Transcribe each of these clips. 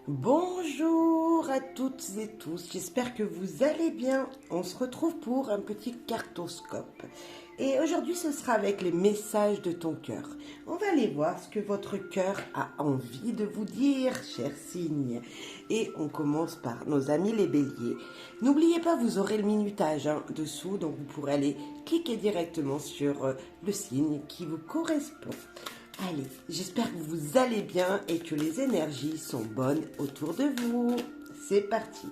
Bonjour à toutes et tous, j'espère que vous allez bien. On se retrouve pour un petit cartoscope. Et aujourd'hui ce sera avec les messages de ton cœur. On va aller voir ce que votre cœur a envie de vous dire, chers signes. Et on commence par nos amis les béliers. N'oubliez pas, vous aurez le minutage dessous, donc vous pourrez aller cliquer directement sur le signe qui vous correspond. Allez, j'espère que vous allez bien et que les énergies sont bonnes autour de vous. C'est parti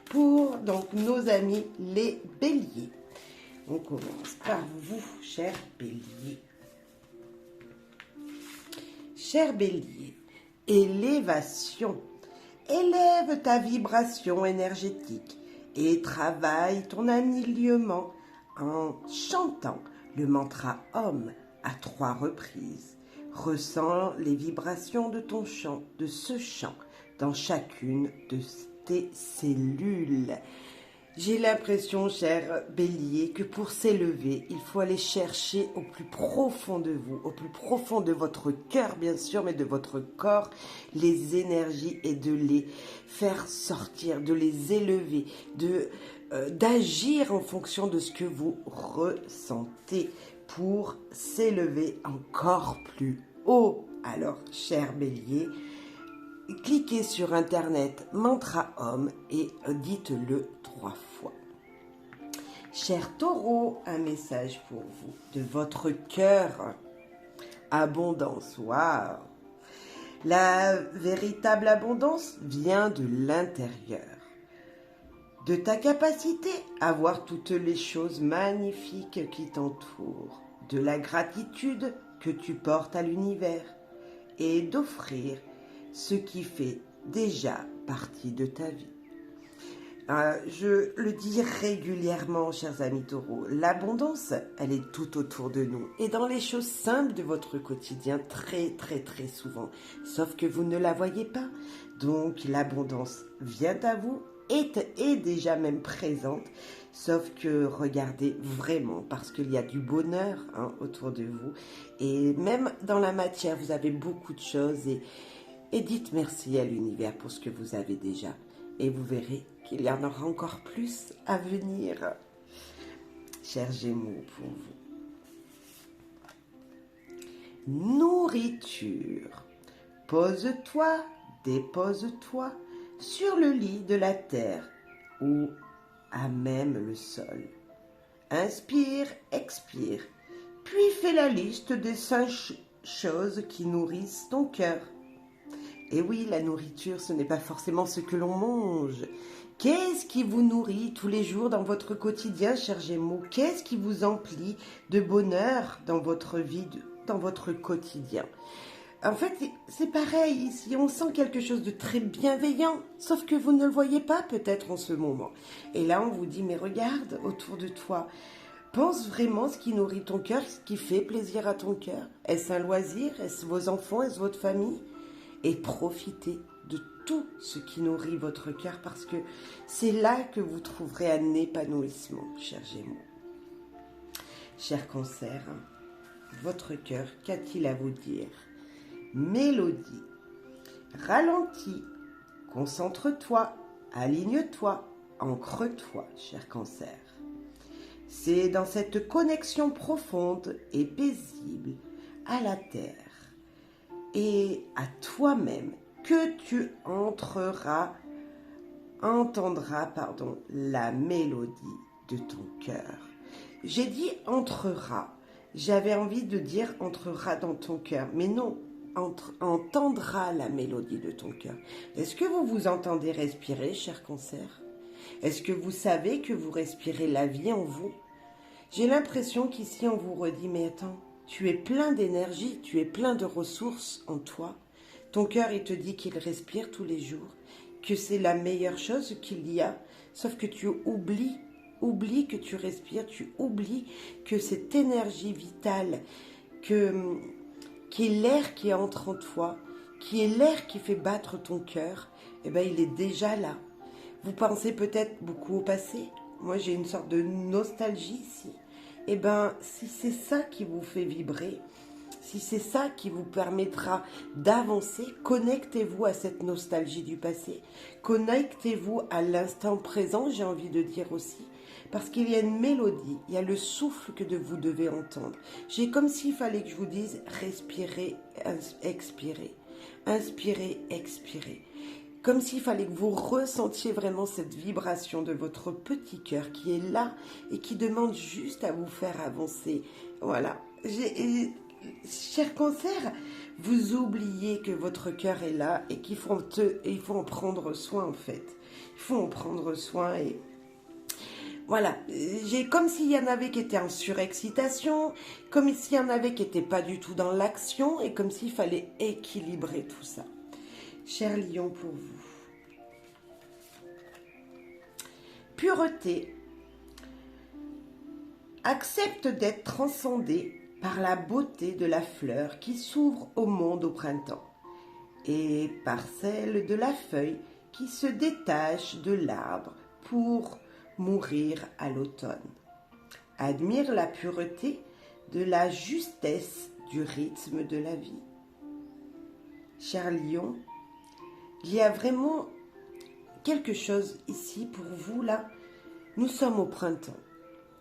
pour donc nos amis les béliers. On commence par vous, chers béliers. Cher bélier, élévation. Élève ta vibration énergétique et travaille ton alignement en chantant le mantra Om à 3 reprises. Ressens les vibrations de ton chant, de ce chant, dans chacune de tes cellules. J'ai l'impression, cher bélier, que pour s'élever, il faut aller chercher au plus profond de vous, au plus profond de votre cœur, bien sûr, mais de votre corps, les énergies et de les faire sortir, de les élever, d'agir en fonction de ce que vous ressentez pour s'élever encore plus haut. Alors, cher bélier, cliquez sur internet mantra Om et dites-le 3 fois. Cher taureau, un message pour vous de votre cœur. Abondance, waouh! La véritable abondance vient de l'intérieur, de ta capacité à voir toutes les choses magnifiques qui t'entourent, de la gratitude que tu portes à l'univers et d'offrir ce qui fait déjà partie de ta vie. Je le dis régulièrement, chers amis taureaux, l'abondance, elle est tout autour de nous et dans les choses simples de votre quotidien, très souvent, sauf que vous ne la voyez pas. Donc l'abondance vient à vous, est déjà même présente, sauf que regardez vraiment, parce qu'il y a du bonheur autour de vous et même dans la matière, vous avez beaucoup de choses et dites merci à l'univers pour ce que vous avez déjà. Et vous verrez qu'il y en aura encore plus à venir. Chers Gémeaux, pour vous. Nourriture. Pose-toi, dépose-toi sur le lit de la terre ou à même le sol. Inspire, expire, puis fais la liste des 5 choses qui nourrissent ton cœur. Et oui, la nourriture, ce n'est pas forcément ce que l'on mange. Qu'est-ce qui vous nourrit tous les jours dans votre quotidien, chers Gémeaux? Qu'est-ce qui vous emplit de bonheur dans votre vie, dans votre quotidien? En fait, c'est pareil ici, on sent quelque chose de très bienveillant, sauf que vous ne le voyez pas peut-être en ce moment. Et là, on vous dit, mais regarde autour de toi. Pense vraiment ce qui nourrit ton cœur, ce qui fait plaisir à ton cœur. Est-ce un loisir? Est-ce vos enfants? Est-ce votre famille? Et profitez de tout ce qui nourrit votre cœur parce que c'est là que vous trouverez un épanouissement, chers Gémeaux. Cher Cancer, votre cœur, qu'a-t-il à vous dire? Mélodie. Ralentis, concentre-toi, aligne-toi, ancre-toi, cher Cancer. C'est dans cette connexion profonde et paisible à la terre et à toi-même que tu entendras la mélodie de ton cœur. J'ai dit entrera, j'avais envie de dire entrera dans ton cœur, mais non, entendra la mélodie de ton cœur. Est-ce que vous vous entendez respirer, cher Cancer? Est-ce que vous savez que vous respirez la vie en vous? J'ai l'impression qu'ici on vous redit, mais attends, tu es plein d'énergie, tu es plein de ressources en toi. Ton cœur, il te dit qu'il respire tous les jours, que c'est la meilleure chose qu'il y a, sauf que tu oublies que tu respires, tu oublies que cette énergie vitale, qui est l'air qui entre en toi, qui est l'air qui fait battre ton cœur, eh ben, il est déjà là. Vous pensez peut-être beaucoup au passé. Moi, j'ai une sorte de nostalgie ici. Eh bien, si c'est ça qui vous fait vibrer, si c'est ça qui vous permettra d'avancer, connectez-vous à cette nostalgie du passé. Connectez-vous à l'instant présent, j'ai envie de dire aussi. Parce qu'il y a une mélodie, il y a le souffle que vous devez entendre. J'ai comme s'il fallait que je vous dise respirez, expirez. Inspirez, expirez. Comme s'il fallait que vous ressentiez vraiment cette vibration de votre petit cœur qui est là et qui demande juste à vous faire avancer. Voilà. Cher Cancer, vous oubliez que votre cœur est là et qu'il faut, il faut en prendre soin en fait. Il faut en prendre soin et voilà. J'ai comme s'il y en avait qui étaient en surexcitation, comme s'il y en avait qui n'étaient pas du tout dans l'action et comme s'il fallait équilibrer tout ça. Cher Lion, pour vous. Pureté. Accepte d'être transcendé par la beauté de la fleur qui s'ouvre au monde au printemps et par celle de la feuille qui se détache de l'arbre pour mourir à l'automne. Admire la pureté de la justesse du rythme de la vie. Cher Lion, il y a vraiment quelque chose ici pour vous, là. Nous sommes au printemps.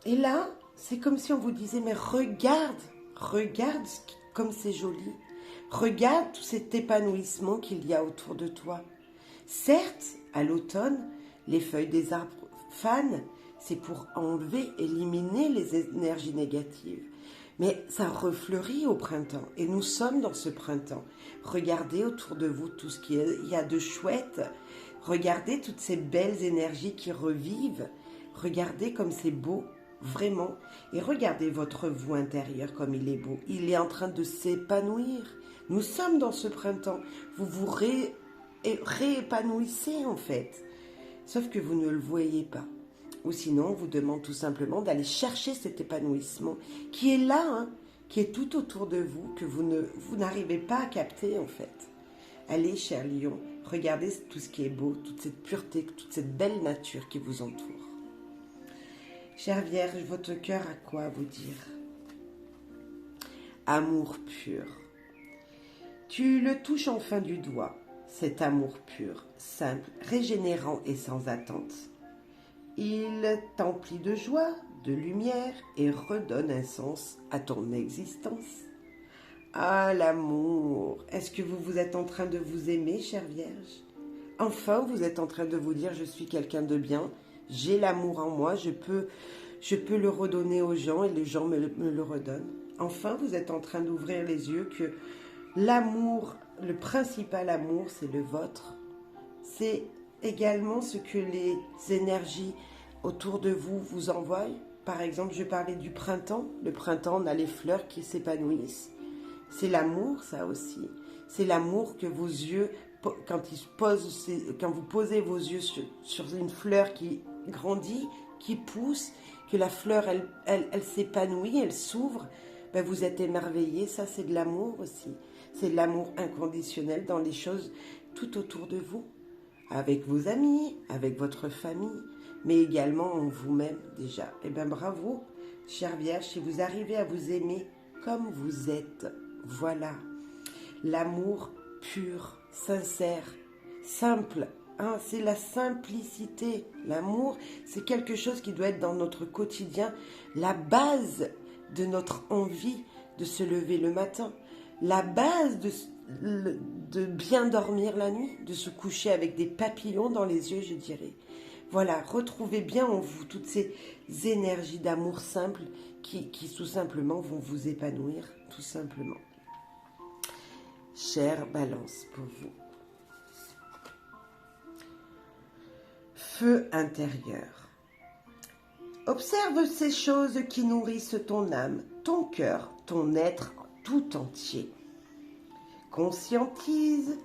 Et là, c'est comme si on vous disait, mais regarde comme c'est joli. Regarde tout cet épanouissement qu'il y a autour de toi. Certes, à l'automne, les feuilles des arbres fanent, c'est pour enlever, éliminer les énergies négatives. Mais ça refleurit au printemps et nous sommes dans ce printemps. Regardez autour de vous tout ce qu'il y a de chouette. Regardez toutes ces belles énergies qui revivent. Regardez comme c'est beau, vraiment. Et regardez votre vous intérieur comme il est beau. Il est en train de s'épanouir. Nous sommes dans ce printemps. Vous vous réépanouissez en fait. Sauf que vous ne le voyez pas. Ou sinon, on vous demande tout simplement d'aller chercher cet épanouissement qui est là, hein, qui est tout autour de vous, que vous n'arrivez pas à capter en fait. Allez, cher Lion, regardez tout ce qui est beau, toute cette pureté, toute cette belle nature qui vous entoure. Chère Vierge, votre cœur a quoi à vous dire? Amour pur. Tu le touches enfin du doigt, cet amour pur, simple, régénérant et sans attente. Il t'emplit de joie, de lumière et redonne un sens à ton existence. Ah, l'amour! Est-ce que vous êtes en train de vous aimer, chère Vierge? Enfin, vous êtes en train de vous dire, je suis quelqu'un de bien, j'ai l'amour en moi, je peux le redonner aux gens et les gens me le redonnent. Enfin, vous êtes en train d'ouvrir les yeux que l'amour, le principal amour, c'est le vôtre. C'est également ce que les énergies autour de vous vous envoient. Par exemple, je parlais du printemps. Le printemps, on a les fleurs qui s'épanouissent. C'est l'amour, ça aussi. C'est l'amour que vos yeux, quand vous posez vos yeux sur une fleur qui grandit, qui pousse, que la fleur, elle s'épanouit, elle s'ouvre, ben vous êtes émerveillé. Ça, c'est de l'amour aussi. C'est de l'amour inconditionnel dans les choses tout autour de vous. Avec vos amis, avec votre famille, mais également en vous-même déjà. Eh bien bravo, chère Vierge, si vous arrivez à vous aimer comme vous êtes. Voilà, l'amour pur, sincère, simple. Hein, c'est la simplicité. L'amour, c'est quelque chose qui doit être dans notre quotidien, la base de notre envie de se lever le matin, la base de bien dormir la nuit, de se coucher avec des papillons dans les yeux, je dirais. Voilà, retrouvez bien en vous toutes ces énergies d'amour simple qui tout simplement vont vous épanouir, tout simplement. Chère Balance, pour vous. Feu intérieur. Observe ces choses qui nourrissent ton âme, ton cœur, ton être tout entier. Conscientise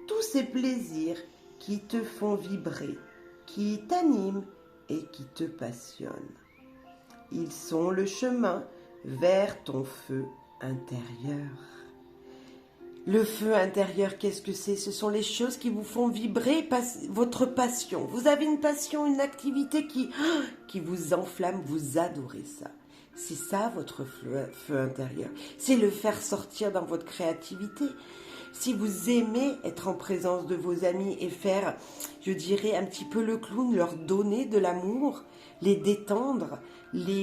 tous ces plaisirs qui te font vibrer, qui t'animent et qui te passionnent. Ils sont le chemin vers ton feu intérieur. Le feu intérieur, qu'est-ce que c'est? Ce sont les choses qui vous font vibrer votre passion. Vous avez une passion, une activité qui vous enflamme, vous adorez ça. C'est ça votre feu intérieur. C'est le faire sortir dans votre créativité. Si vous aimez être en présence de vos amis et faire, je dirais, un petit peu le clown, leur donner de l'amour, les détendre, faire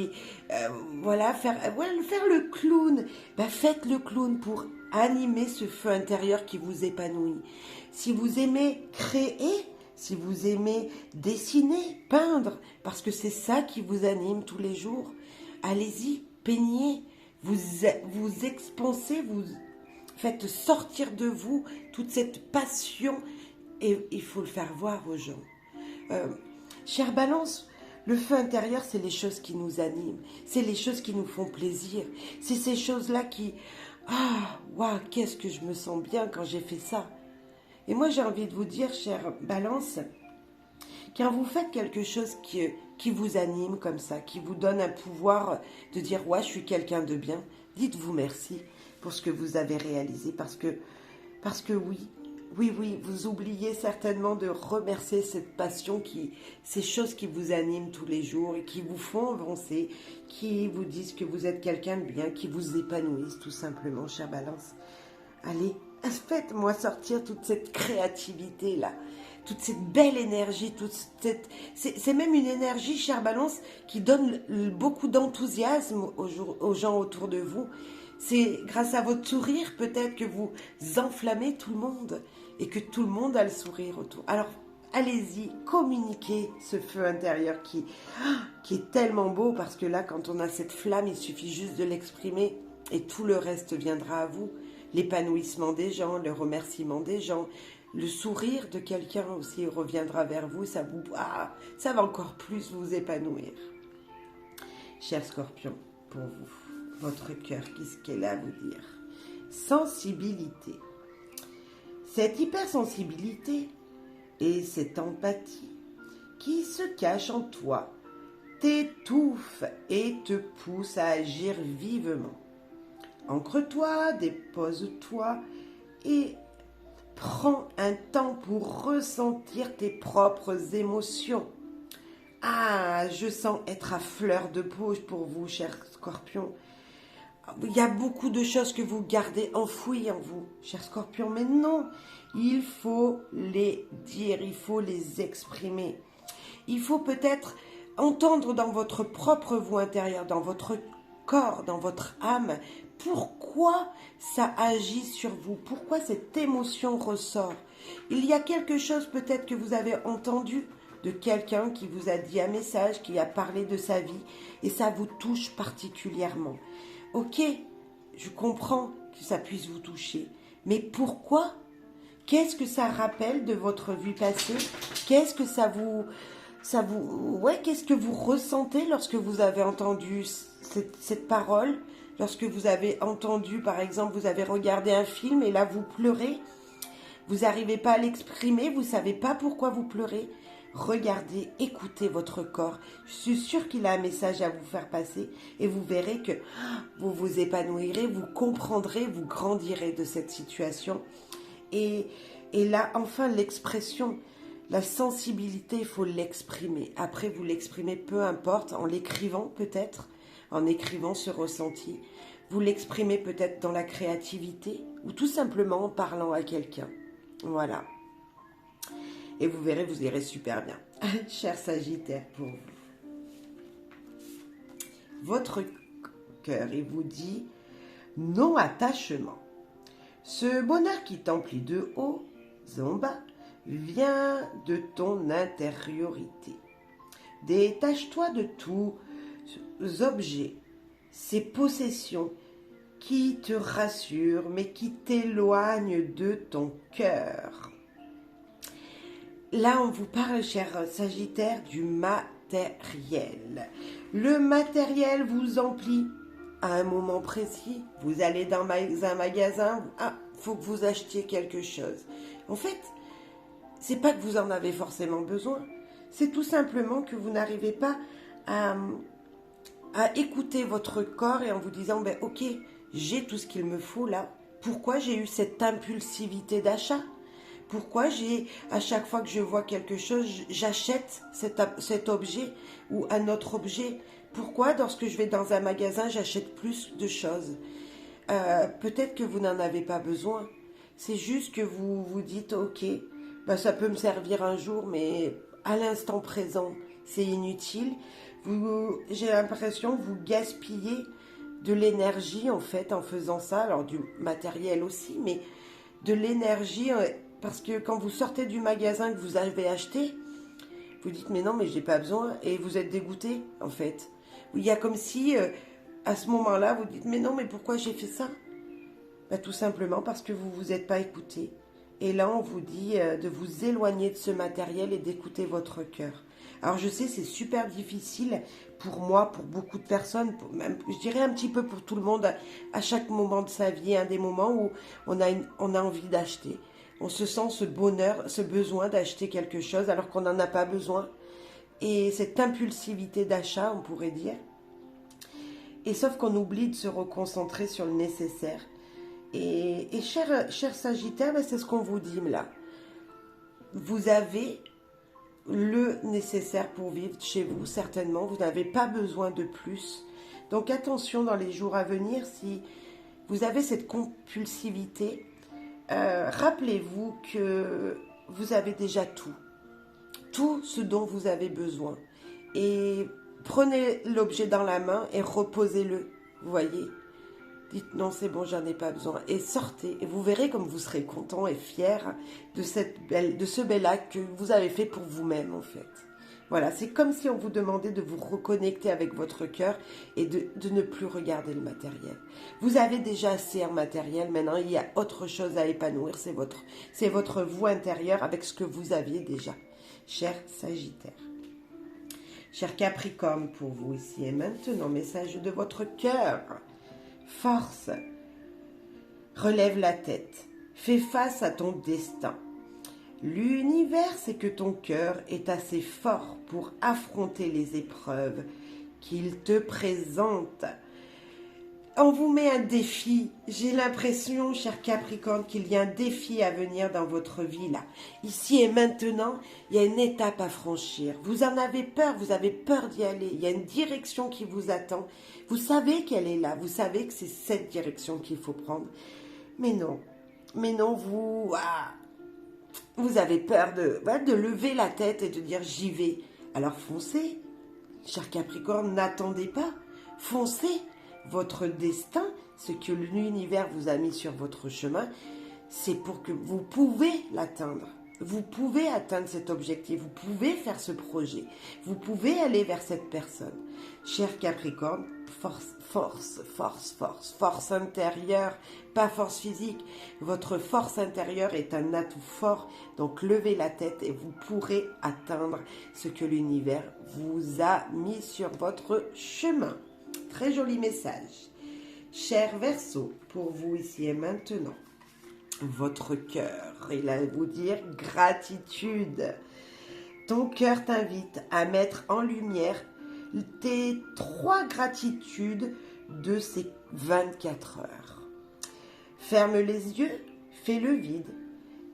le clown, faites le clown pour animer ce feu intérieur qui vous épanouit. Si vous aimez créer, si vous aimez dessiner, peindre, parce que c'est ça qui vous anime tous les jours, allez-y, peignez, vous expansez, vous faites sortir de vous toute cette passion et il faut le faire voir aux gens. Chère Balance, le feu intérieur, c'est les choses qui nous animent, c'est les choses qui nous font plaisir, c'est ces choses-là qui... Ah, waouh, qu'est-ce que je me sens bien quand j'ai fait ça. Et moi, j'ai envie de vous dire, chère Balance, quand vous faites quelque chose qui vous anime comme ça, qui vous donne un pouvoir de dire « ouais, je suis quelqu'un de bien », dites-vous merci pour ce que vous avez réalisé, parce que oui, vous oubliez certainement de remercier cette passion, ces choses qui vous animent tous les jours et qui vous font avancer, qui vous disent que vous êtes quelqu'un de bien, qui vous épanouissent tout simplement, chère Balance. Allez, faites-moi sortir toute cette créativité-là, toute cette belle énergie, c'est même une énergie, chère Balance, qui donne beaucoup d'enthousiasme aux gens autour de vous. C'est grâce à votre sourire peut-être que vous enflammez tout le monde et que tout le monde a le sourire autour. Alors, allez-y, communiquez ce feu intérieur qui est tellement beau, parce que là, quand on a cette flamme, il suffit juste de l'exprimer et tout le reste viendra à vous. L'épanouissement des gens, le remerciement des gens, le sourire de quelqu'un aussi reviendra vers vous, ça va encore plus vous épanouir. Cher Scorpion, pour vous, votre cœur, qu'est-ce qu'elle a à vous dire? Sensibilité. Cette hypersensibilité et cette empathie qui se cache en toi t'étouffe et te pousse à agir vivement. Ancre-toi, dépose-toi et prends un temps pour ressentir tes propres émotions. Ah, je sens être à fleur de peau pour vous, cher Scorpion. Il y a beaucoup de choses que vous gardez enfouies en vous, cher Scorpion, mais non, il faut les dire, il faut les exprimer. Il faut peut-être entendre dans votre propre voix intérieure, dans votre corps, dans votre âme, pourquoi ça agit sur vous, pourquoi cette émotion ressort. Il y a quelque chose peut-être que vous avez entendu de quelqu'un qui vous a dit un message, qui a parlé de sa vie, et ça vous touche particulièrement. Ok, je comprends que ça puisse vous toucher, mais pourquoi? Qu'est-ce que ça rappelle de votre vie passée? Qu'est-ce que qu'est-ce que vous ressentez lorsque vous avez entendu cette parole? Lorsque vous avez entendu, par exemple, vous avez regardé un film et là vous pleurez, vous n'arrivez pas à l'exprimer, vous ne savez pas pourquoi vous pleurez. Regardez, écoutez votre corps. Je suis sûre qu'il a un message à vous faire passer et vous verrez que vous vous épanouirez, vous comprendrez, vous grandirez de cette situation. Et là, enfin, l'expression, la sensibilité, il faut l'exprimer. Après, vous l'exprimez, peu importe, en l'écrivant peut-être, en écrivant ce ressenti. Vous l'exprimez peut-être dans la créativité ou tout simplement en parlant à quelqu'un. Voilà. Et vous verrez, vous irez super bien. Cher Sagittaire, pour vous. Votre cœur, il vous dit non-attachement. Ce bonheur qui t'emplit de haut en bas vient de ton intériorité. Détache-toi de tous objets, ces possessions qui te rassurent mais qui t'éloignent de ton cœur. Là, on vous parle, cher Sagittaire, du matériel. Le matériel vous emplit à un moment précis. Vous allez dans un magasin, faut que vous achetiez quelque chose. En fait, c'est pas que vous en avez forcément besoin. C'est tout simplement que vous n'arrivez pas à écouter votre corps et en vous disant, ok, j'ai tout ce qu'il me faut là. Pourquoi j'ai eu cette impulsivité d'achat ? Pourquoi à chaque fois que je vois quelque chose, j'achète cet objet ou un autre objet? Pourquoi lorsque je vais dans un magasin, j'achète plus de choses? Peut-être que vous n'en avez pas besoin. C'est juste que vous vous dites, ok, bah ça peut me servir un jour, mais à l'instant présent, c'est inutile. J'ai l'impression que vous gaspillez de l'énergie en fait en faisant ça, alors du matériel aussi, mais de l'énergie parce que quand vous sortez du magasin que vous avez acheté, vous dites mais non mais j'ai pas besoin et vous êtes dégoûté en fait. Il y a comme si à ce moment-là vous dites mais non mais pourquoi j'ai fait ça? Bah, tout simplement parce que vous vous êtes pas écouté. Et là, on vous dit de vous éloigner de ce matériel et d'écouter votre cœur. Alors, je sais, c'est super difficile pour moi, pour beaucoup de personnes, même, je dirais un petit peu pour tout le monde, à chaque moment de sa vie, un des moments où on a envie d'acheter. On se sent ce bonheur, ce besoin d'acheter quelque chose alors qu'on n'en a pas besoin. Et cette impulsivité d'achat, on pourrait dire. Et sauf qu'on oublie de se reconcentrer sur le nécessaire. Et cher Sagittaire, ben, c'est ce qu'on vous dit là. Vous avez le nécessaire pour vivre chez vous, certainement. Vous n'avez pas besoin de plus. Donc attention dans les jours à venir, si vous avez cette compulsivité, rappelez-vous que vous avez déjà tout. Tout ce dont vous avez besoin. Et prenez l'objet dans la main et reposez-le. Vous voyez ? Dites non, c'est bon, j'en ai pas besoin. Et sortez. Et vous verrez comme vous serez content et fier de ce bel acte que vous avez fait pour vous-même, en fait. Voilà, c'est comme si on vous demandait de vous reconnecter avec votre cœur et de ne plus regarder le matériel. Vous avez déjà assez en matériel, maintenant il y a autre chose à épanouir, c'est votre vous intérieur avec ce que vous aviez déjà, cher Sagittaire. Cher Capricorne, pour vous ici et maintenant, message de votre cœur. Force, relève la tête, fais face à ton destin. L'univers sait que ton cœur est assez fort pour affronter les épreuves qu'il te présente. On vous met un défi. J'ai l'impression, cher Capricorne, qu'il y a un défi à venir dans votre vie là. Ici et maintenant, il y a une étape à franchir. Vous en avez peur, vous avez peur d'y aller. Il y a une direction qui vous attend. Vous savez qu'elle est là. Vous savez que c'est cette direction qu'il faut prendre. Mais non, vous avez peur de lever la tête et de dire j'y vais. Alors foncez, cher Capricorne, n'attendez pas. Foncez. Votre destin, ce que l'univers vous a mis sur votre chemin, c'est pour que vous pouvez l'atteindre. Vous pouvez atteindre cet objectif, vous pouvez faire ce projet, vous pouvez aller vers cette personne. Cher Capricorne, force intérieure, pas force physique. Votre force intérieure est un atout fort, donc levez la tête et vous pourrez atteindre ce que l'univers vous a mis sur votre chemin. Très joli message. Cher Verseau, pour vous ici et maintenant, votre cœur, il va vous dire gratitude. Ton cœur t'invite à mettre en lumière tes 3 gratitudes de ces 24 heures. Ferme les yeux, fais le vide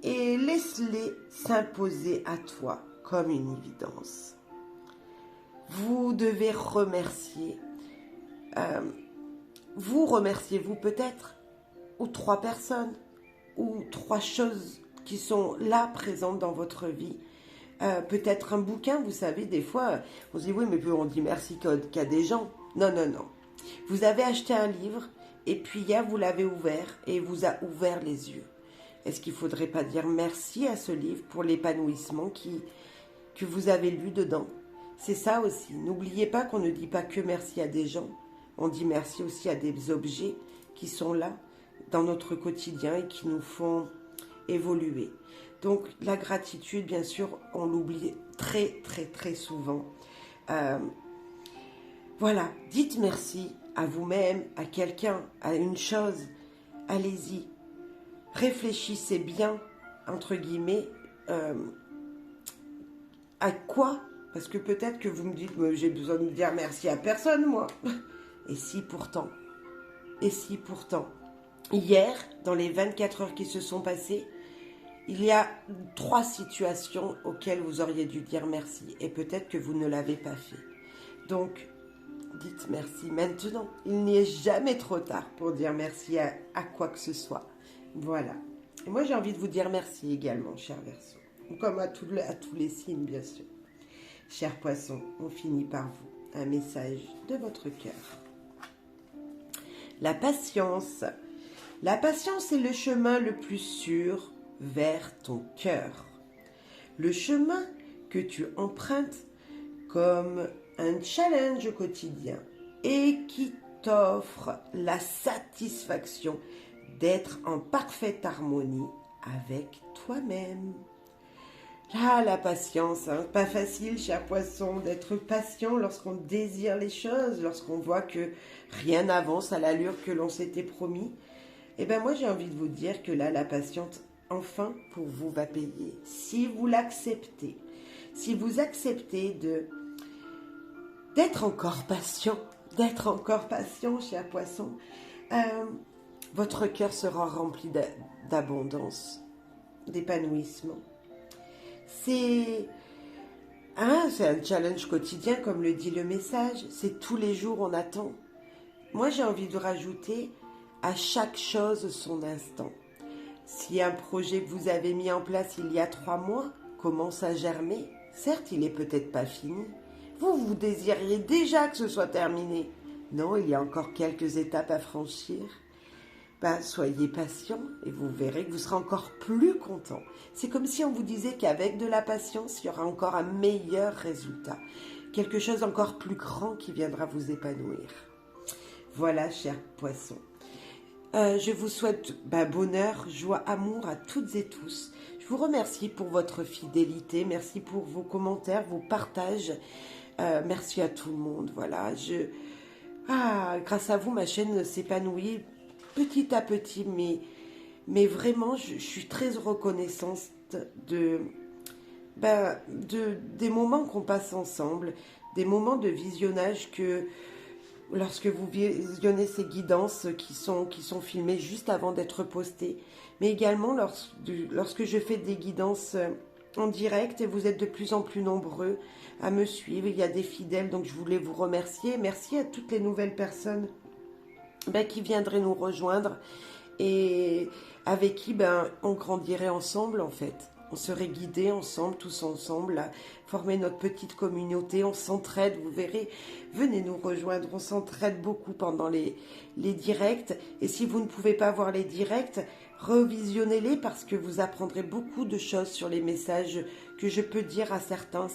et laisse-les s'imposer à toi comme une évidence. Vous devez remercier. Vous remerciez-vous peut-être, ou 3 personnes, ou 3 choses qui sont là présentes dans votre vie. Peut-être un bouquin, vous savez, des fois, on se dit oui, mais on dit merci qu'à des gens. Non. Vous avez acheté un livre, et puis hier, vous l'avez ouvert, et il vous a ouvert les yeux. Est-ce qu'il ne faudrait pas dire merci à ce livre pour l'épanouissement que vous avez lu dedans? C'est ça aussi. N'oubliez pas qu'on ne dit pas que merci à des gens. On dit merci aussi à des objets qui sont là dans notre quotidien et qui nous font évoluer. Donc la gratitude, bien sûr, on l'oublie très souvent. Voilà, dites merci à vous-même, à quelqu'un, à une chose. Allez-y, réfléchissez bien, entre guillemets, à quoi? Parce que peut-être que vous me dites, j'ai besoin de dire merci à personne, moi. Et si pourtant, hier, dans les 24 heures qui se sont passées, il y a 3 situations auxquelles vous auriez dû dire merci et peut-être que vous ne l'avez pas fait. Donc, dites merci maintenant. Il n'y est jamais trop tard pour dire merci à quoi que ce soit. Voilà. Et moi, j'ai envie de vous dire merci également, cher Verseau. Comme à tous les signes, bien sûr. Cher Poisson, on finit par vous. Un message de votre cœur. La patience. La patience est le chemin le plus sûr vers ton cœur. Le chemin que tu empruntes comme un challenge quotidien et qui t'offre la satisfaction d'être en parfaite harmonie avec toi-même. Ah, la patience, hein. Pas facile, cher Poisson, d'être patient lorsqu'on désire les choses, lorsqu'on voit que rien n'avance à l'allure que l'on s'était promis. Eh bien, moi, j'ai envie de vous dire que là, la patience, enfin, pour vous, va payer. Si vous l'acceptez, si vous acceptez d'être encore patient, cher Poisson, votre cœur sera rempli d'abondance, d'épanouissement. C'est un challenge quotidien, comme le dit le message. C'est tous les jours on attend. Moi, j'ai envie de rajouter à chaque chose son instant. Si un projet que vous avez mis en place il y a 3 mois commence à germer, certes, il n'est peut-être pas fini. Vous désiriez déjà que ce soit terminé. Non, il y a encore quelques étapes à franchir. Soyez patient et vous verrez que vous serez encore plus content. C'est comme si on vous disait qu'avec de la patience, il y aura encore un meilleur résultat. Quelque chose encore plus grand qui viendra vous épanouir. Voilà, chers poissons. Je vous souhaite bonheur, joie, amour à toutes et tous. Je vous remercie pour votre fidélité. Merci pour vos commentaires, vos partages. Merci à tout le monde. Voilà, grâce à vous, ma chaîne s'épanouit petit à petit, mais vraiment, je suis très reconnaissante des moments qu'on passe ensemble, des moments de visionnage que lorsque vous visionnez ces guidances qui sont filmées juste avant d'être postées, mais également lorsque je fais des guidances en direct et vous êtes de plus en plus nombreux à me suivre, il y a des fidèles, donc je voulais vous remercier. Merci à toutes les nouvelles personnes qui viendraient nous rejoindre et avec qui on grandirait ensemble en fait. On serait guidés ensemble, tous ensemble, à former notre petite communauté. On s'entraide, vous verrez. Venez nous rejoindre, on s'entraide beaucoup pendant les directs. Et si vous ne pouvez pas voir les directs, revisionnez-les parce que vous apprendrez beaucoup de choses sur les messages que je peux dire à certains.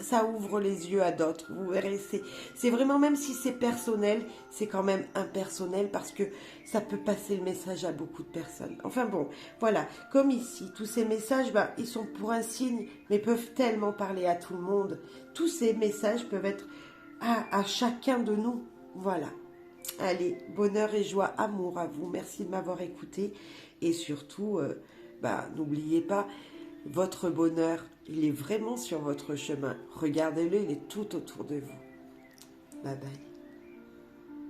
Ça ouvre les yeux à d'autres. Vous verrez, c'est vraiment, même si c'est personnel, c'est quand même impersonnel parce que ça peut passer le message à beaucoup de personnes. Enfin bon, voilà. Comme ici, tous ces messages, ils sont pour un signe, mais peuvent tellement parler à tout le monde. Tous ces messages peuvent être à chacun de nous. Voilà. Allez, bonheur et joie, amour à vous. Merci de m'avoir écouté. Et surtout, n'oubliez pas, votre bonheur, il est vraiment sur votre chemin. Regardez-le, il est tout autour de vous. Bye bye.